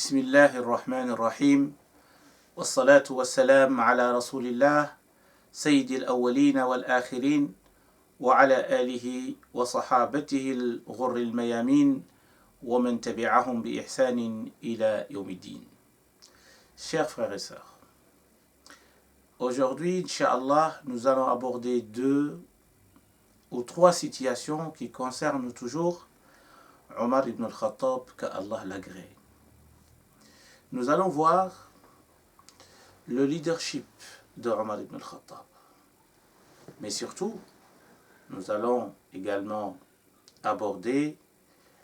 بسم الله الرحمن الرحيم والصلاة والسلام على رسول الله سيد الأولين والآخرين وعلى آله وصحابته الغر الميامين ومن تبعهم بإحسان إلى يوم الدين. Chers frères et sœurs, aujourd'hui, Inch'Allah, nous allons aborder 2 ou 3 situations qui concernent toujours Omar ibn al-Khattab, qu'Allah l'agrée. Nous allons voir le leadership de Omar ibn al-Khattab. Mais surtout, nous allons également aborder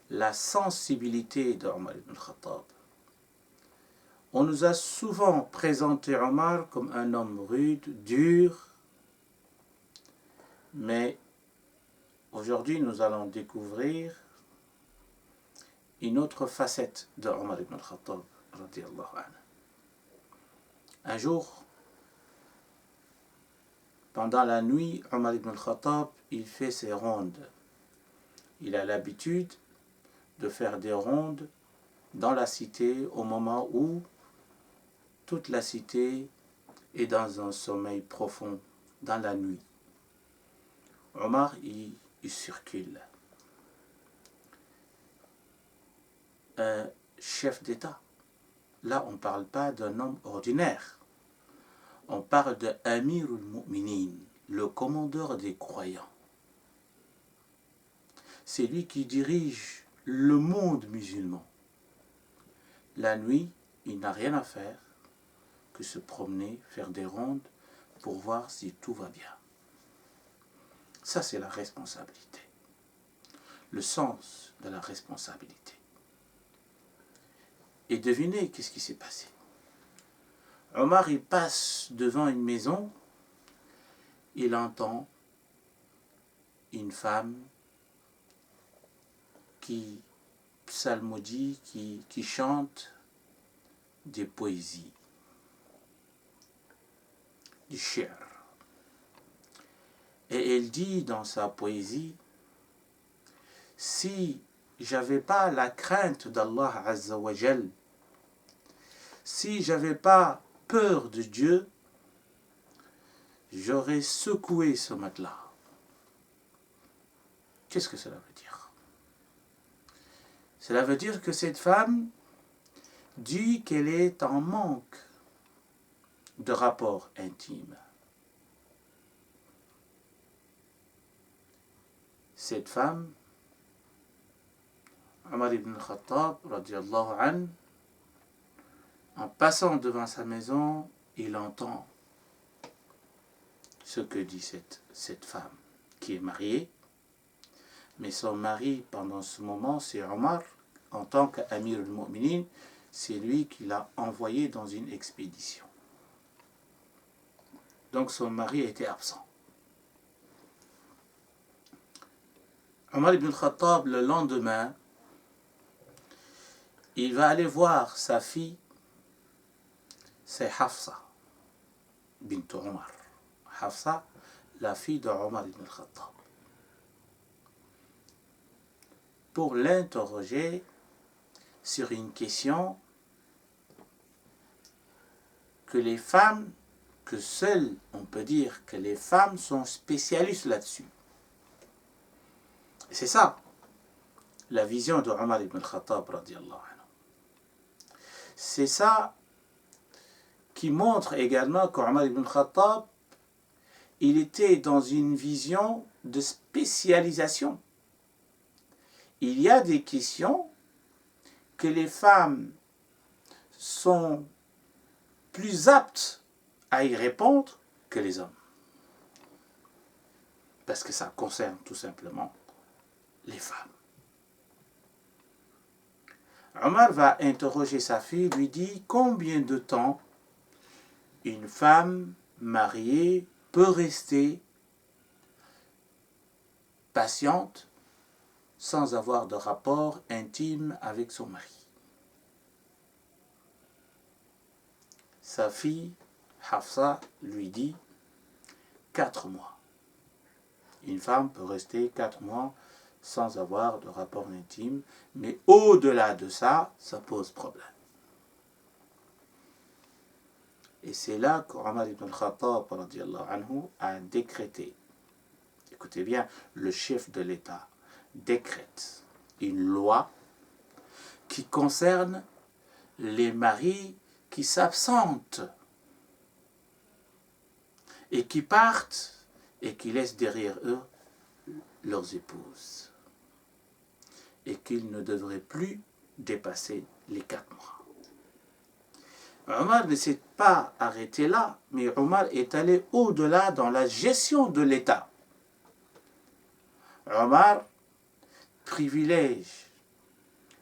la sensibilité de Omar ibn al-Khattab. On nous a souvent présenté Omar comme un homme rude, dur, mais aujourd'hui nous allons découvrir une autre facette de Omar ibn al-Khattab. Un jour, pendant la nuit, Omar ibn al-Khattab, il fait ses rondes. Il a l'habitude de faire des rondes dans la cité au moment où toute la cité est dans un sommeil profond, dans la nuit. Omar, il circule. Un chef d'État. Là, on ne parle pas d'un homme ordinaire. On parle de Amir al-Mu'minin, le commandeur des croyants. C'est lui qui dirige le monde musulman. La nuit, il n'a rien à faire que se promener, faire des rondes pour voir si tout va bien. Ça, c'est la responsabilité. Le sens de la responsabilité. Et devinez qu'est-ce qui s'est passé. Omar, il passe devant une maison, il entend une femme qui psalmodie, qui chante des poésies, du shi'r. Et elle dit dans sa poésie, si j'avais pas la crainte d'Allah Azza wa Jal, si j'avais pas peur de Dieu, j'aurais secoué ce matelas. Qu'est-ce que cela veut dire? Cela veut dire que cette femme dit qu'elle est en manque de rapport intime. Cette femme, Omar ibn al-Khattab, radiallahu anhu, en passant devant sa maison, il entend ce que dit cette femme qui est mariée. Mais son mari, pendant ce moment, c'est Omar, en tant qu'Amir al-Mu'minin, c'est lui qui l'a envoyé dans une expédition. Donc son mari était absent. Omar ibn al-Khattab, le lendemain, il va aller voir sa fille, c'est Hafsa bint Omar. Hafsa, la fille de Omar ibn al-Khattab. Pour l'interroger sur une question que les femmes, que seules, on peut dire que les femmes sont spécialistes là-dessus. C'est ça, la vision de Omar ibn al-Khattab, radiallahu anhu. C'est ça qui montre également qu'Omar ibn al-Khattab, il était dans une vision de spécialisation. Il y a des questions que les femmes sont plus aptes à y répondre que les hommes. Parce que ça concerne tout simplement les femmes. Omar va interroger sa fille, lui dit combien de temps une femme mariée peut rester patiente sans avoir de rapport intime avec son mari. Sa fille, Hafsa, lui dit 4 mois. Une femme peut rester 4 mois sans avoir de rapport intime, mais au-delà de ça, ça pose problème. Et c'est là qu'Omar ibn al-Khattab radiyallahu anhu a décrété, écoutez bien, le chef de l'État décrète une loi qui concerne les maris qui s'absentent et qui partent et qui laissent derrière eux leurs épouses, et qu'ils ne devraient plus dépasser les 4 mois. Omar ne s'est pas arrêté là, mais Omar est allé au-delà dans la gestion de l'État. Omar privilège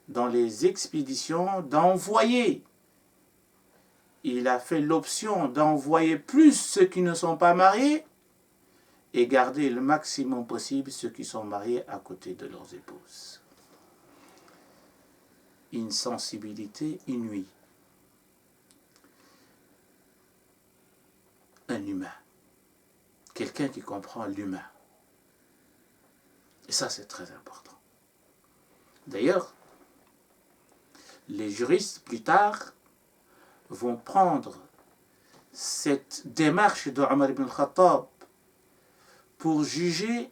dans les expéditions d'envoyer. Il a fait l'option d'envoyer plus ceux qui ne sont pas mariés et garder le maximum possible ceux qui sont mariés à côté de leurs épouses. Une sensibilité inouïe. Un humain. Quelqu'un qui comprend l'humain. Et ça, c'est très important. D'ailleurs, les juristes, plus tard, vont prendre cette démarche de Omar ibn al-Khattab pour juger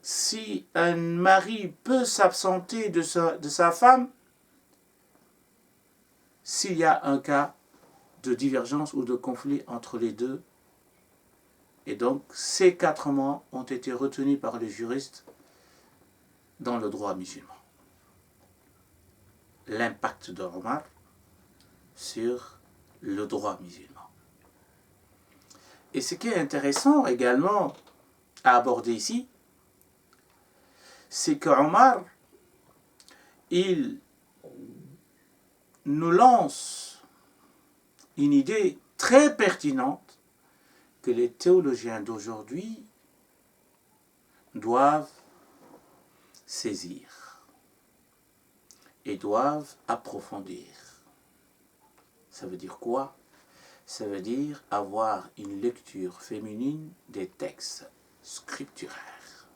si un mari peut s'absenter de sa femme s'il y a un cas de divergence ou de conflit entre les deux. Et donc, ces 4 mois ont été retenus par les juristes dans le droit musulman. L'impact de Omar sur le droit musulman. Et ce qui est intéressant également à aborder ici, c'est que Omar, il nous lance une idée très pertinente que les théologiens d'aujourd'hui doivent saisir et doivent approfondir. Ça veut dire quoi? Ça veut dire avoir une lecture féminine des textes scripturaires.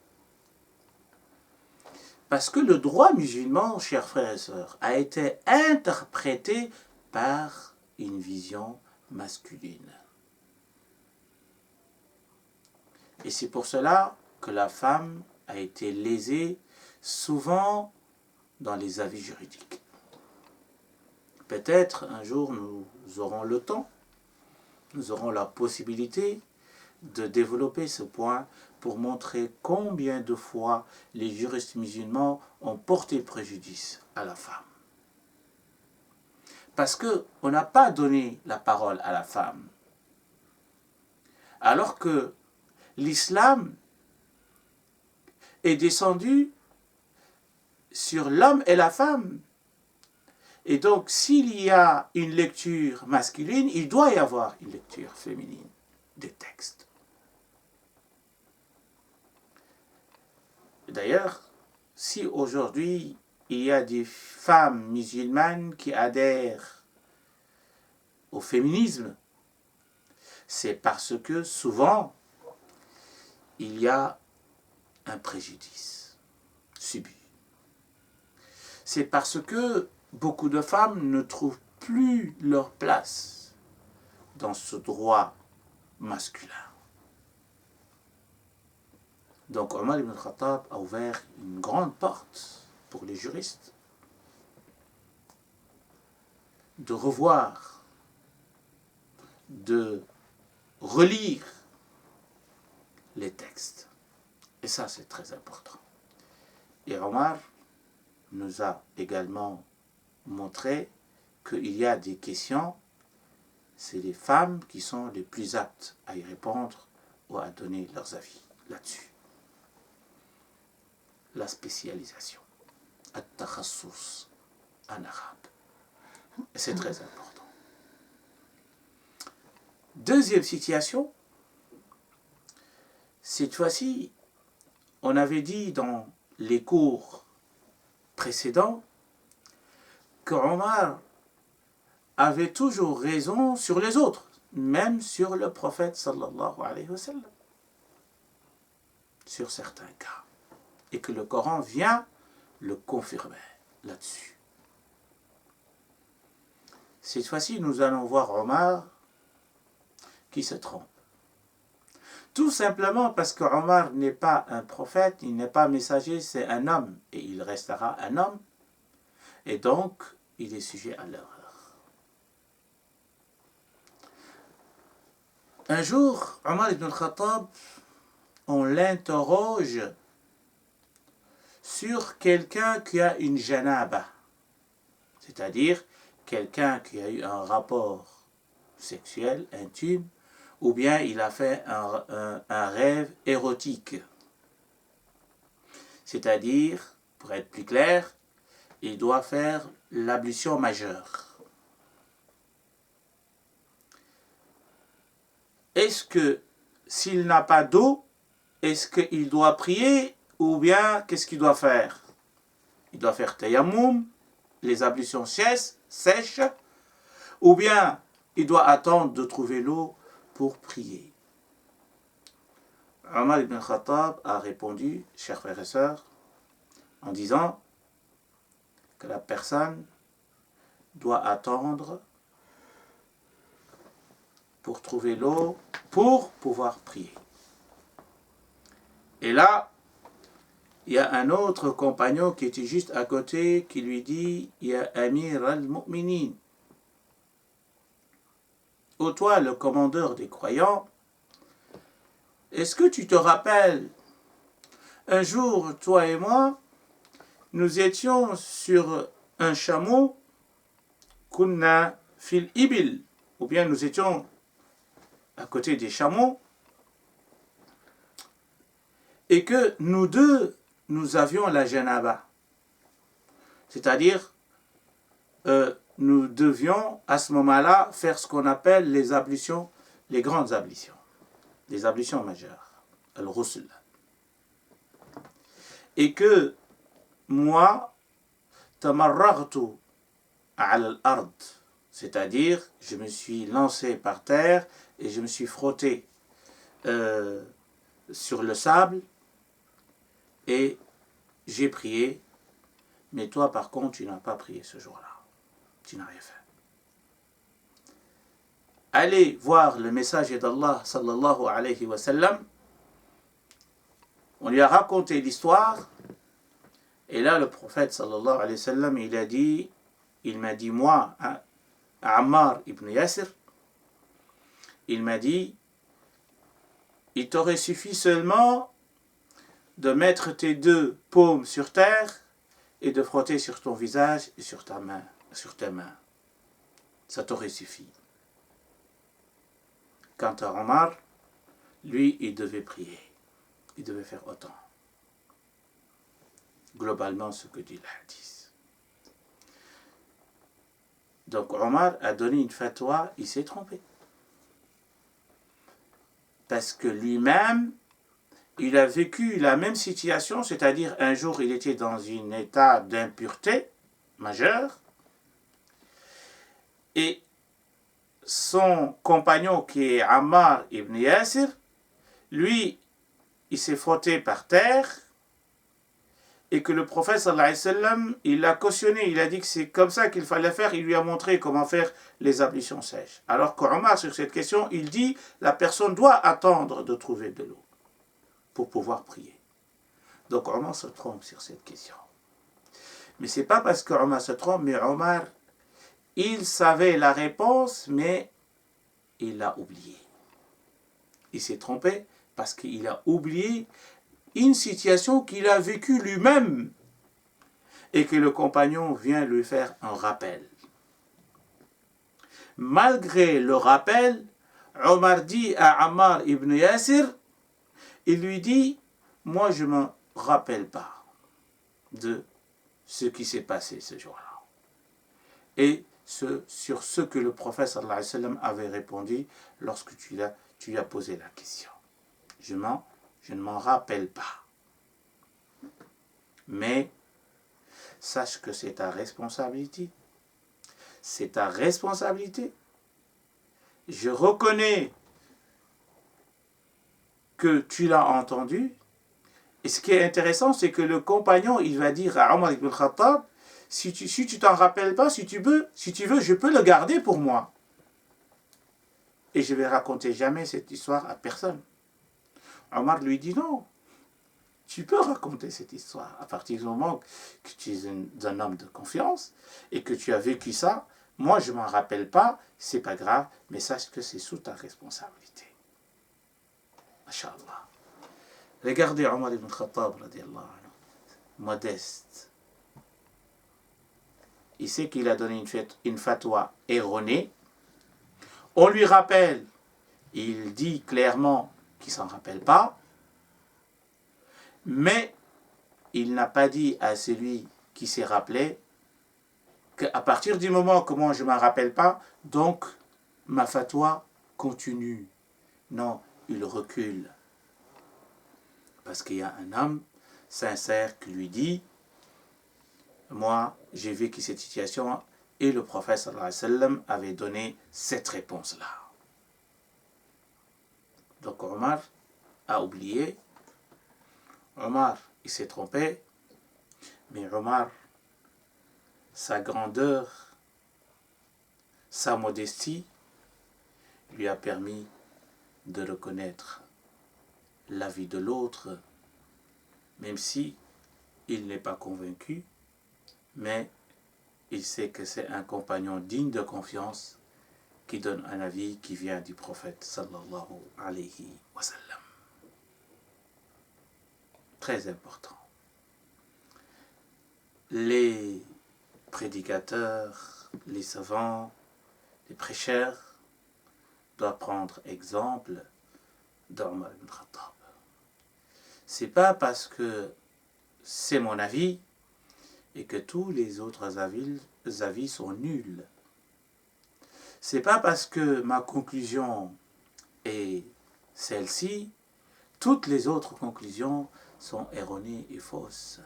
Parce que le droit musulman, chers frères et sœurs, a été interprété par une vision masculine. Et c'est pour cela que la femme a été lésée souvent dans les avis juridiques. Peut-être un jour nous aurons le temps, nous aurons la possibilité de développer ce point pour montrer combien de fois les juristes musulmans ont porté préjudice à la femme. Parce qu'on n'a pas donné la parole à la femme. Alors que l'islam est descendu sur l'homme et la femme. Et donc, s'il y a une lecture masculine, il doit y avoir une lecture féminine des textes. D'ailleurs, si aujourd'hui, il y a des femmes musulmanes qui adhèrent au féminisme, c'est parce que souvent, il y a un préjudice subi. C'est parce que beaucoup de femmes ne trouvent plus leur place dans ce droit masculin. Donc Omar ibn al-Khattab a ouvert une grande porte pour les juristes de revoir, de relire les textes. Et ça, c'est très important. Et Omar nous a également montré qu'il y a des questions, c'est les femmes qui sont les plus aptes à y répondre ou à donner leurs avis là-dessus. La spécialisation, at-takhassus en arabe. Et c'est très important. Deuxième situation, cette fois-ci, on avait dit dans les cours précédents que Omar avait toujours raison sur les autres, même sur le prophète sallallahu alayhi wa sallam, sur certains cas, et que le Coran vient le confirmer là-dessus. Cette fois-ci, nous allons voir Omar qui se trompe. Tout simplement parce que Omar n'est pas un prophète, il n'est pas messager, c'est un homme et il restera un homme. Et donc, il est sujet à l'erreur. Un jour, Omar ibn al-Khattab, on l'interroge sur quelqu'un qui a une janaba, c'est-à-dire quelqu'un qui a eu un rapport sexuel intime, ou bien il a fait un rêve érotique. C'est-à-dire, pour être plus clair, il doit faire l'ablution majeure. Est-ce que s'il n'a pas d'eau, est-ce qu'il doit prier ou bien qu'est-ce qu'il doit faire? Il doit faire tayammum, les ablutions sèches, ou bien il doit attendre de trouver l'eau pour prier. Omar ibn Khattab a répondu, chers frères et sœurs, en disant que la personne doit attendre pour trouver l'eau pour pouvoir prier. Et là, il y a un autre compagnon qui était juste à côté qui lui dit « Ya Amir al-Mu'minin » ô toi, le commandeur des croyants, est-ce que tu te rappelles, un jour, toi et moi, nous étions sur un chameau, kunna fil ibil, ou bien nous étions à côté des chameaux, et que nous deux, nous avions la janaba. C'est-à-dire, nous devions à ce moment-là faire ce qu'on appelle les ablutions, les grandes ablutions, les ablutions majeures, al-ghusl. Et que moi, tamarragtu al-ard, c'est-à-dire je me suis lancé par terre et je me suis frotté sur le sable et j'ai prié, mais toi par contre tu n'as pas prié ce jour-là. Tu n'as rien fait. Allez voir le messager d'Allah sallallahu alayhi wa sallam. On lui a raconté l'histoire. Et là, le prophète sallallahu alayhi wa sallam, il m'a dit, moi, hein, Ammar ibn Yasir, il m'a dit, il t'aurait suffi seulement de mettre tes deux paumes sur terre et de frotter sur ton visage et sur ta main. Sur tes mains. Ça t'aurait suffi. Quant à Omar, lui, il devait prier. Il devait faire autant. Globalement, ce que dit le hadith. Donc Omar a donné une fatwa, il s'est trompé. Parce que lui-même, il a vécu la même situation, c'est-à-dire un jour, il était dans un état d'impureté majeure, et son compagnon qui est Ammar ibn Yasir, lui, il s'est frotté par terre et que le prophète sallallahu alayhi wa sallam, il l'a cautionné, il a dit que c'est comme ça qu'il fallait faire, il lui a montré comment faire les ablutions sèches. Alors qu'Omar, sur cette question, il dit la personne doit attendre de trouver de l'eau pour pouvoir prier. Donc Omar se trompe sur cette question. Mais c'est pas parce qu'Omar se trompe, mais Omar, il savait la réponse, mais il l'a oublié. Il s'est trompé parce qu'il a oublié une situation qu'il a vécue lui-même et que le compagnon vient lui faire un rappel. Malgré le rappel, Omar dit à Ammar ibn Yasir, il lui dit, moi je ne me rappelle pas de ce qui s'est passé ce jour-là. Et sur ce que le prophète sallallahu alayhi wa sallam avait répondu lorsque tu lui as posé la question. Je ne m'en rappelle pas. Mais sache que c'est ta responsabilité. C'est ta responsabilité. Je reconnais que tu l'as entendu. Et ce qui est intéressant, c'est que le compagnon, il va dire à Omar ibn Khattab, si tu t'en rappelles pas, si tu veux, je peux le garder pour moi. Et je vais raconter jamais cette histoire à personne. Omar lui dit non. Tu peux raconter cette histoire à partir du moment que tu es un homme de confiance et que tu as vécu ça. Moi, je ne m'en rappelle pas, c'est pas grave, mais sache que c'est sous ta responsabilité. Masha'Allah. Regardez Omar ibn Khattab, radiallahu anhu, modeste. Il sait qu'il a donné une fatwa erronée. On lui rappelle, il dit clairement qu'il ne s'en rappelle pas. Mais il n'a pas dit à celui qui s'est rappelé qu'à partir du moment que moi je ne m'en rappelle pas, donc ma fatwa continue. Non, il recule. Parce qu'il y a un homme sincère qui lui dit, moi j'ai vécu cette situation et le prophète sallallahu alayhi wa sallam avait donné cette réponse-là. Donc Omar a oublié. Omar, il s'est trompé, mais Omar, sa grandeur, sa modestie, lui a permis de reconnaître l'avis de l'autre, même si il n'est pas convaincu, mais il sait que c'est un compagnon digne de confiance qui donne un avis qui vient du prophète sallallahu alayhi wa sallam. Très important. Les prédicateurs, les savants, les prêcheurs doivent prendre exemple d'Omar ibn Khattab. C'est pas parce que c'est mon avis et que tous les autres avis sont nuls. C'est pas parce que ma conclusion est celle-ci, toutes les autres conclusions sont erronées et fausses.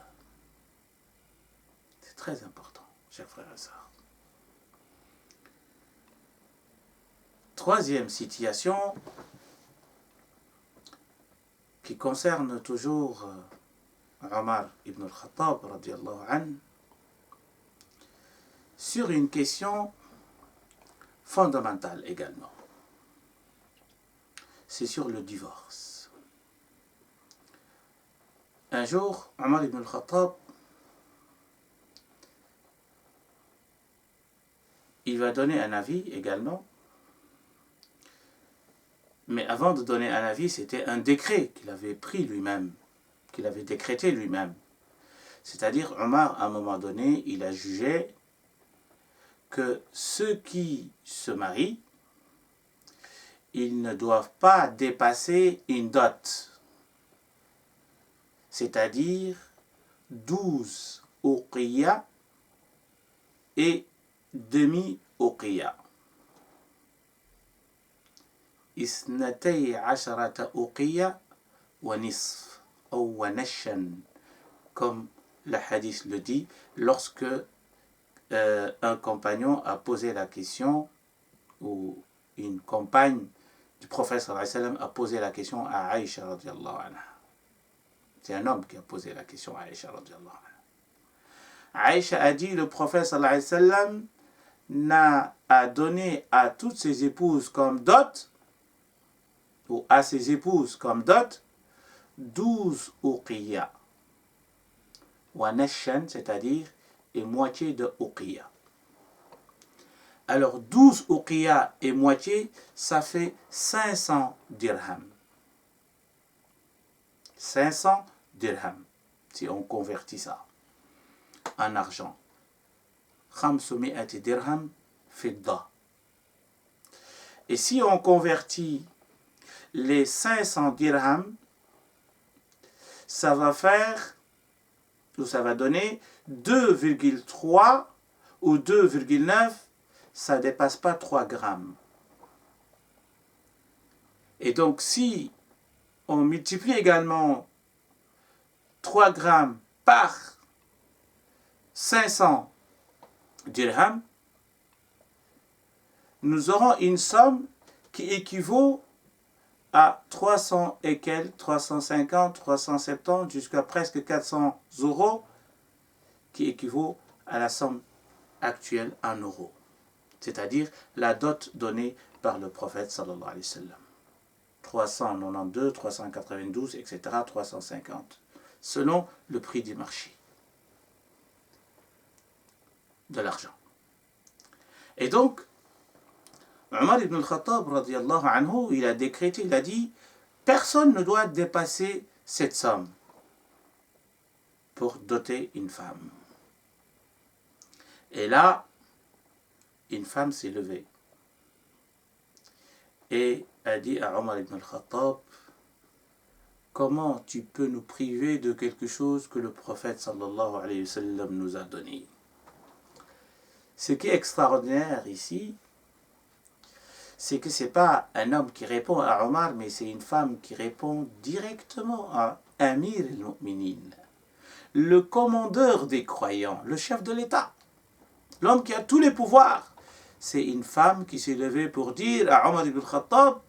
C'est très important, chers frères et sœurs. Troisième situation qui concerne toujours Omar ibn al-Khattab radiallahu anhu, sur une question fondamentale également. C'est sur le divorce. Un jour, Omar ibn al-Khattab, il va donner un avis également. Mais avant de donner un avis, c'était un décret qu'il avait pris lui-même, qu'il avait décrété lui-même. C'est-à-dire, Omar, à un moment donné, il a jugé que ceux qui se marient, ils ne doivent pas dépasser une dot. C'est-à-dire 12 uqiyya et demi-uqiyya. Isnatay asharata uqiyya wa nisf ou wa nashan, comme le hadith le dit, lorsque un compagnon a posé la question, ou une compagne du prophète sallallahu alayhi wa sallam a posé la question à Aïcha radiallahu anha. C'est un homme qui a posé la question à Aïcha radiallahu anha. Aïcha a dit, le prophète sallallahu alayhi wa sallam a donné à toutes ses épouses comme dot, ou à ses épouses comme dot, 12 uqiyya. Wa nashan, c'est-à-dire et moitié de uqiyya. Alors 12 uqiyya et moitié, ça fait 500 dirhams. 500 dirhams, si on convertit ça en argent. 500 dirhams fidda. Et si on convertit les 500 dirhams, ça va faire, ou ça va donner 2,3 ou 2,9, ça ne dépasse pas 3 grammes. Et donc si on multiplie également 3 grammes par 500 dirhams, nous aurons une somme qui équivaut à 300 et quelques, 350, 370, jusqu'à presque 400 euros, qui équivaut à la somme actuelle en euros, c'est-à-dire la dot donnée par le prophète sallallahu alayhi wa sallam. 392, 392, etc., 350, selon le prix du marché de l'argent. Et donc, Omar ibn al-Khattab, radiallahu anhu, il a décrété, il a dit, personne ne doit dépasser cette somme pour doter une femme. Et là, une femme s'est levée et a dit à Omar ibn al-Khattab, comment tu peux nous priver de quelque chose que le prophète sallallahu alayhi wa sallam nous a donné? Ce qui est extraordinaire ici, c'est que ce n'est pas un homme qui répond à Omar, mais c'est une femme qui répond directement à Amir al-Mu'minin, le commandeur des croyants, le chef de l'État, l'homme qui a tous les pouvoirs. C'est une femme qui s'est levée pour dire à Omar ibn Khattab,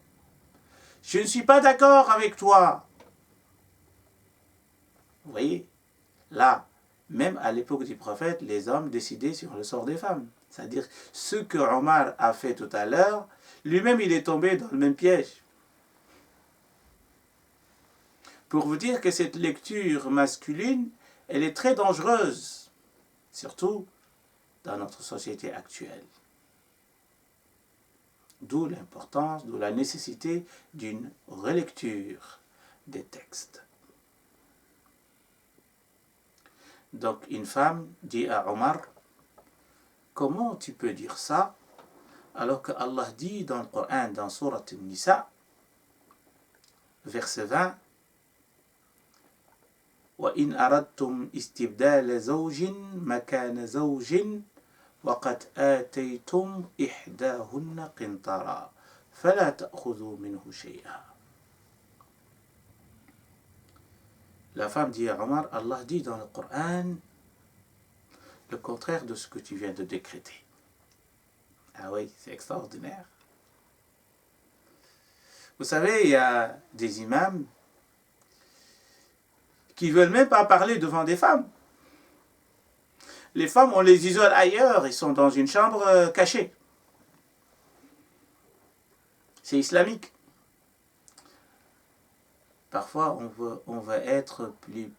je ne suis pas d'accord avec toi. Vous voyez, là, même à l'époque du prophète, les hommes décidaient sur le sort des femmes. C'est-à-dire, ce que Omar a fait tout à l'heure, lui-même il est tombé dans le même piège. Pour vous dire que cette lecture masculine, elle est très dangereuse, surtout dans notre société actuelle. D'où l'importance, d'où la nécessité d'une relecture des textes. Donc une femme dit à Omar, comment tu peux dire ça alors que Allah dit dans le Coran, dans Surat An-Nisa, verset 20, وَإِنْ أَرَدْتُمْ إِسْتِبْدَالَ زَوْجٍ مَكَانَ زَوْجٍ وَقَدْ آتَيْتُمْ إِحْدَاهُنَّ قِنْطَارًا فَلَا تَأْخُذُوا مِنْهُ شَيْئًا. La femme dit à Omar, Allah dit dans le Coran le contraire de ce que tu viens de décréter. Ah oui, c'est extraordinaire. Vous savez, il y a des imams qui ne veulent même pas parler devant des femmes. Les femmes, on les isole ailleurs, ils sont dans une chambre cachée. C'est islamique. Parfois, on veut être plus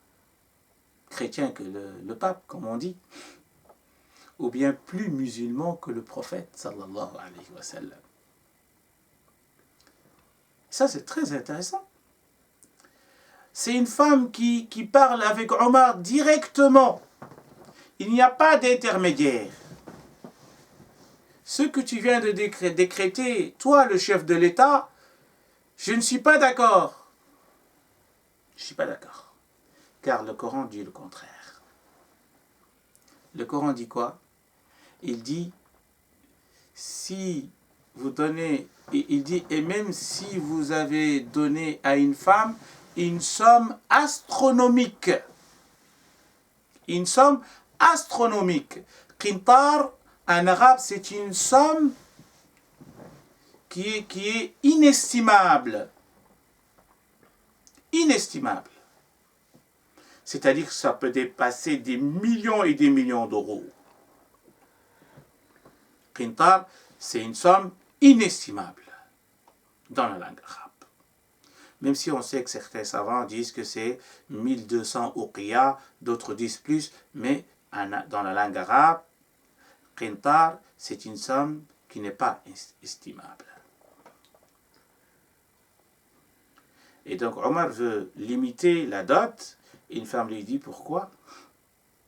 chrétien que le pape, comme on dit, ou bien plus musulman que le prophète, sallallahu alayhi wa sallam. Ça, c'est très intéressant. C'est une femme qui parle avec Omar directement. Il n'y a pas d'intermédiaire. Ce que tu viens de décréter, toi, le chef de l'État, je ne suis pas d'accord. Je ne suis pas d'accord. Car le Coran dit le contraire. Le Coran dit quoi? Il dit, si vous donnez, il dit, et même si vous avez donné à une femme une somme astronomique, une somme astronomique. Qintar, en arabe, c'est une somme qui est inestimable. Inestimable. C'est-à-dire que ça peut dépasser des millions et des millions d'euros. Qintar, c'est une somme inestimable dans la langue arabe. Même si on sait que certains savants disent que c'est 1200 uqiyya, d'autres disent plus, mais dans la langue arabe, qintar, c'est une somme qui n'est pas estimable. Et donc Omar veut limiter la dot, et une femme lui dit pourquoi?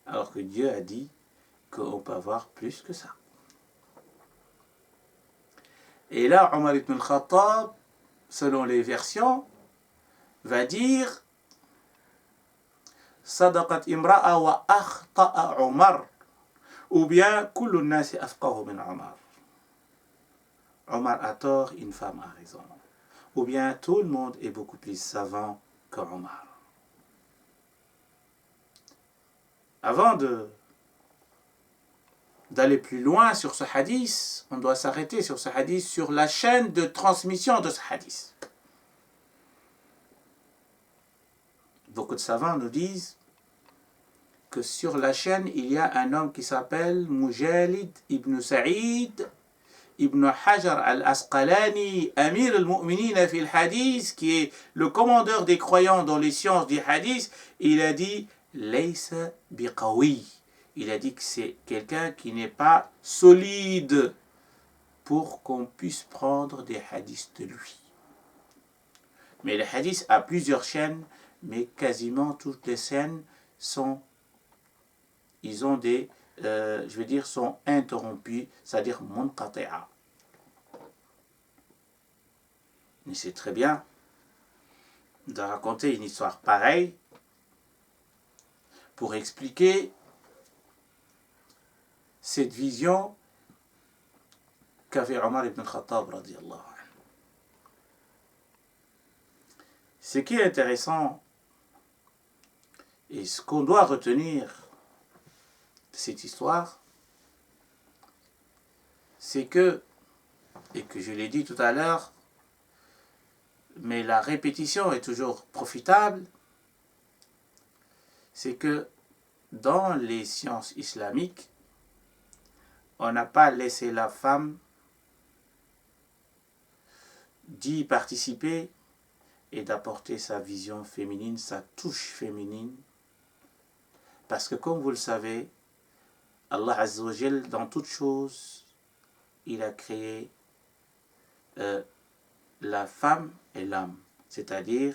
Alors que Dieu a dit qu'on peut avoir plus que ça. Et là, Omar ibn al-Khattab, selon les versions, va dire Sadaqat imra'a wa akhta'a Omar, ou bien kullu nasi afqahu min Omar. Omar a tort, une femme a raison. Ou bien tout le monde est beaucoup plus savant que Omar. Avant d'aller plus loin sur ce hadith, on doit s'arrêter sur ce hadith, sur la chaîne de transmission de ce hadith. Beaucoup de savants nous disent que sur la chaîne, il y a un homme qui s'appelle Mujalid ibn Saïd ibn Hajar al-Asqalani, Amir al-Mu'minin fi al-Hadith, qui est le commandeur des croyants dans les sciences du Hadith. Il a dit Laysa biqawi. Il a dit que c'est quelqu'un qui n'est pas solide pour qu'on puisse prendre des hadiths de lui. Mais le hadith a plusieurs chaînes, mais quasiment toutes les chaînes sont sont interrompus, c'est-à-dire munqati'a. Mais c'est très bien de raconter une histoire pareille pour expliquer cette vision qu'avait Omar ibn al-Khattab radiyallahu anhu. Ce qui est intéressant et ce qu'on doit retenir cette histoire, c'est que, et que je l'ai dit tout à l'heure, mais la répétition est toujours profitable, c'est que dans les sciences islamiques, on n'a pas laissé la femme d'y participer et d'apporter sa vision féminine, sa touche féminine, parce que comme vous le savez, Allah Azza wa Jal, dans toute chose, il a créé la femme et l'homme, c'est-à-dire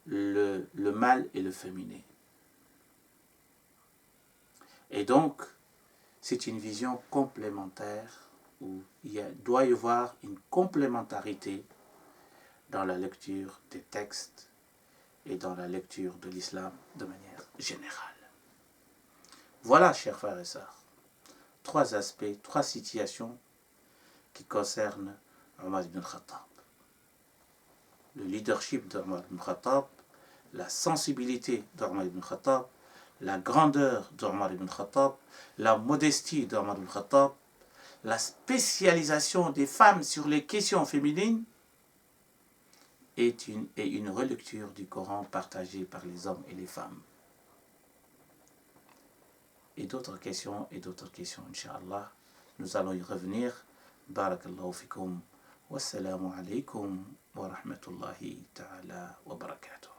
le mâle et le féminin. Et donc, c'est une vision complémentaire où doit y avoir une complémentarité dans la lecture des textes et dans la lecture de l'islam de manière générale. Voilà, chers frères et sœurs, 3 aspects, 3 situations qui concernent Omar ibn Khattab. Le leadership d'Omar ibn Khattab, la sensibilité d'Omar ibn Khattab, la grandeur d'Omar ibn Khattab, la modestie d'Omar ibn Khattab, la spécialisation des femmes sur les questions féminines et une relecture du Coran partagée par les hommes et les femmes. Et d'autres questions, Inch'Allah. Nous allons y revenir. Barakallahu fikum. Wassalamu alaikum wa rahmatullahi ta'ala wa barakatuh.